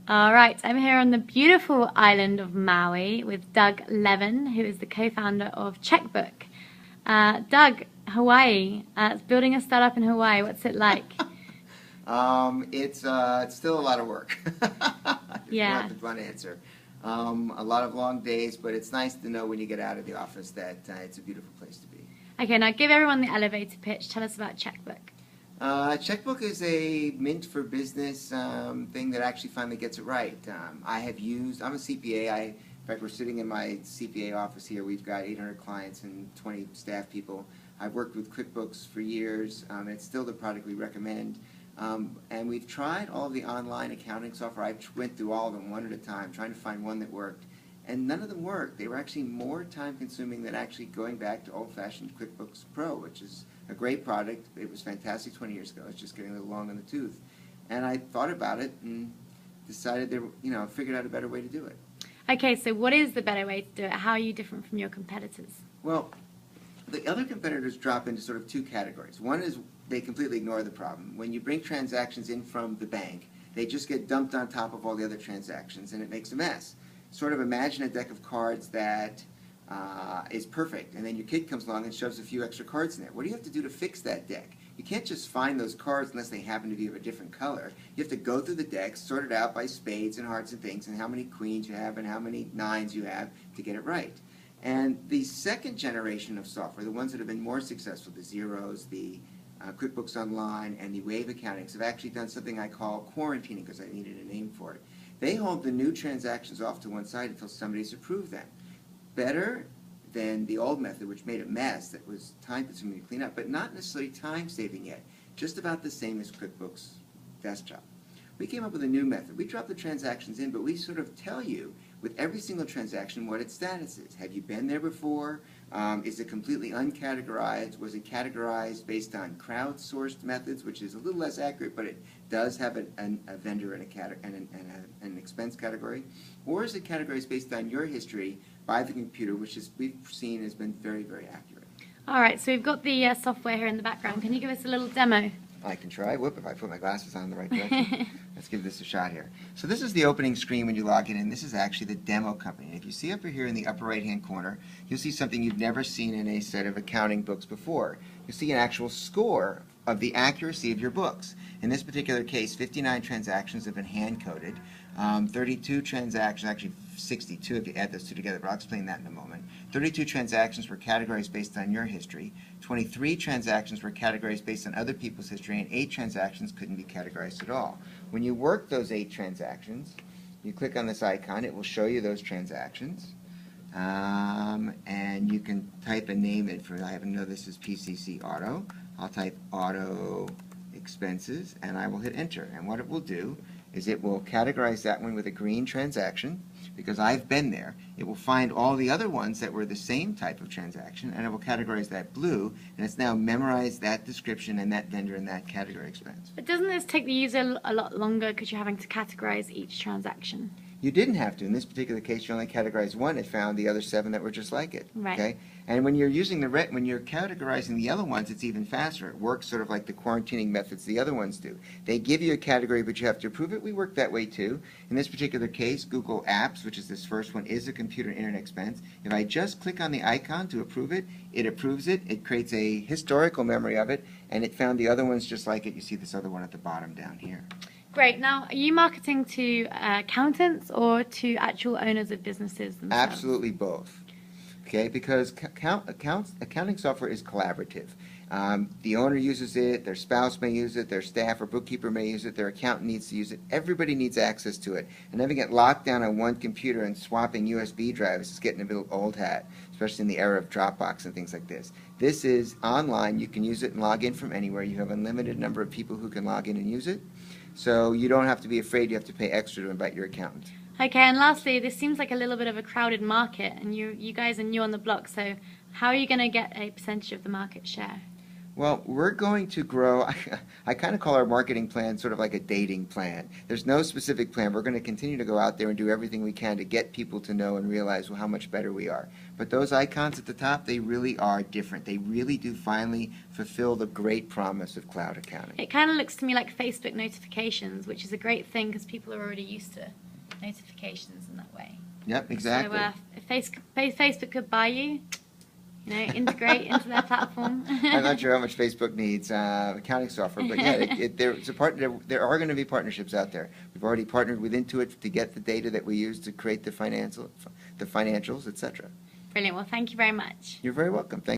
All right, I'm here on the beautiful island of Maui with Doug Levin, who is the co-founder of Checkbook. Doug, Hawaii, building a startup in Hawaii, what's it like? It's still a lot of work. Yeah. That's one answer. A lot of long days, but it's nice to know when you get out of the office that it's a beautiful place to be. Okay, now give everyone the elevator pitch. Tell us about Checkbook. Checkbook is a mint for business thing that actually finally gets it right. I'm a CPA. In fact, we're sitting in my CPA office here. We've got 800 clients and 20 staff people. I've worked with QuickBooks for years. It's still the product we recommend. And we've tried all the online accounting software. I went through all of them one at a time, trying to find one that worked. And none of them worked. They were actually more time consuming than actually going back to old-fashioned QuickBooks Pro, which is a great product. It was fantastic 20 years ago. It's just getting a little long in the tooth. And I thought about it and decided figured out a better way to do it. Okay, so what is the better way to do it? How are you different from your competitors? Well, the other competitors drop into sort of two categories. One is they completely ignore the problem. When you bring transactions in from the bank, they just get dumped on top of all the other transactions, and it makes a mess. Sort of imagine a deck of cards that is perfect, and then your kid comes along and shoves a few extra cards in it. What do you have to do to fix that deck? You can't just find those cards unless they happen to be of a different color. You have to go through the deck, sort it out by spades and hearts and things, and how many queens you have and how many nines you have to get it right. And the second generation of software, the ones that have been more successful, the Zeros, the QuickBooks Online, and the Wave Accountings, have actually done something I call quarantining, because I needed a name for it. They hold the new transactions off to one side until somebody's approved them. Better than the old method, which made a mess that was time-consuming to clean up, but not necessarily time-saving yet. Just about the same as QuickBooks Desktop. We came up with a new method. We drop the transactions in, but we sort of tell you with every single transaction what its status is. Have you been there before? Is it completely uncategorized? Was it categorized based on crowdsourced methods, which is a little less accurate, but it does have a vendor and an expense category? Or is it categorized based on your history by the computer, which we've seen has been very, very accurate? All right, so we've got the software here in the background. Can you give us a little demo? I can try. Whoop, if I put my glasses on in the right direction. Let's give this a shot here. So this is the opening screen when you log in, and this is actually the demo company. And if you see up here in the upper right-hand corner, you'll see something you've never seen in a set of accounting books before. You'll see an actual score of the accuracy of your books. In this particular case, 59 transactions have been hand-coded. 32 transactions, actually 62 if you add those two together, but I'll explain that in a moment. 32 transactions were categorized based on your history. 23 transactions were categorized based on other people's history, and 8 transactions couldn't be categorized at all. When you work those 8 transactions, you click on this icon, it will show you those transactions. And you can type a name in for it. I happen to know this is PCC Auto. I'll type Auto Expenses, and I will hit Enter. And what it will do is it will categorize that one with a green transaction, because I've been there. It will find all the other ones that were the same type of transaction, and it will categorize that blue, and it's now memorized that description and that vendor and that category expense. But doesn't this take the user a lot longer because you're having to categorize each transaction? You didn't have to. In this particular case, you only categorized one. It found the other 7 that were just like it. Right. Okay. And when you're using when you're categorizing the other ones, it's even faster. It works sort of like the quarantining methods the other ones do. They give you a category, but you have to approve it. We work that way too. In this particular case, Google Apps, which is this first one, is a computer internet expense. If I just click on the icon to approve it, it approves it. It creates a historical memory of it, and it found the other ones just like it. You see this other one at the bottom down here. Great. Now, are you marketing to accountants or to actual owners of businesses themselves? Absolutely both. Okay, because accounting software is collaborative. The owner uses it, their spouse may use it, their staff or bookkeeper may use it, their accountant needs to use it. Everybody needs access to it. And having it locked down on one computer and swapping USB drives is getting a bit old hat, especially in the era of Dropbox and things like this. This is online. You can use it and log in from anywhere. You have an unlimited number of people who can log in and use it. So you don't have to be afraid you have to pay extra to invite your accountant. Okay, and lastly, this seems like a little bit of a crowded market, and you guys are new on the block, so how are you going to get a percentage of the market share? Well, we're going to grow. I kind of call our marketing plan sort of like a dating plan. There's no specific plan. We're going to continue to go out there and do everything we can to get people to know and realize how much better we are. But those icons at the top, they really are different. They really do finally fulfill the great promise of cloud accounting. It kind of looks to me like Facebook notifications, which is a great thing because people are already used to notifications in that way. Yep, exactly. So if Facebook could buy you, integrate into their platform. I'm not sure how much Facebook needs accounting software, but yeah, there are going to be partnerships out there. We've already partnered with Intuit to get the data that we use to create the financials, etc. Brilliant. Well, thank you very much. You're very welcome. Thank